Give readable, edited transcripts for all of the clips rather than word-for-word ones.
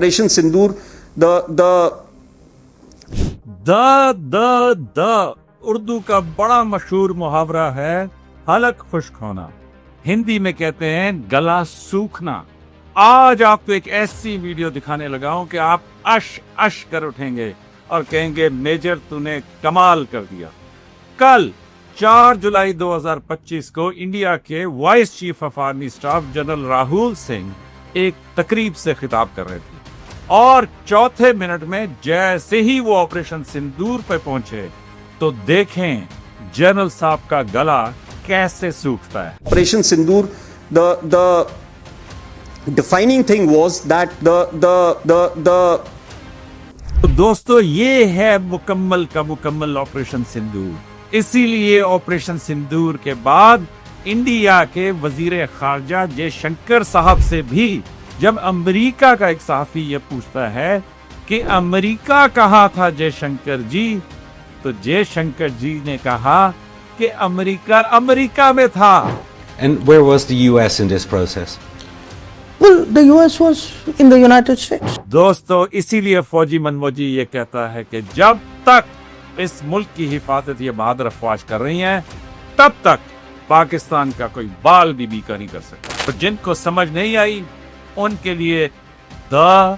Operation Sindoor, the Urdu का बड़ा मशहूर मुहावरा है हलक खुश्क होना। हिंदी में कहते हैं गला सूखना। आज आपको एक ऐसी वीडियो दिखाने लगा हूं कि आप अश अश कर उठेंगे और कहेंगे मेजर तूने कमाल कर दिया। कल 4 जुलाई 2025 को इंडिया के vice chief of army staff general Rahul Singh एक तकरीब से खिताब कर रहे थे और चौथे मिनट में जैसे ही वो ऑपरेशन सिंदूर पे पहुंचे तो देखें जनरल साहब का गला कैसे सूखता है। Operation Sindoor, the defining thing was that the तो दोस्तों ये है मुकम्मल का मुकम्मल ऑपरेशन सिंदूर। इसीलिए ऑपरेशन सिंदूर के बाद इंडिया के वजीर खारजा जयशंकर साहब से भी जब अमेरिका का एक सहाफी ये पूछता है कि अमेरिका कहाँ था जयशंकर जी, तो जयशंकर जी ने कहा कि अमेरिका में था। And where was the US in this process? Well, the US was in the United States. दोस्तों इसीलिए फौजी मनमोजी ये कहता है कि जब तक इस मुल्क की हिफाजत ये बहादुर अफवाज कर रही हैं तब तक पाकिस्तान का कोई बाल भी बीका नहीं कर सकता। तो जिनको समझ नहीं आई उनके लिए द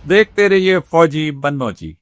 देखते रहिए फौजी मनमोजी।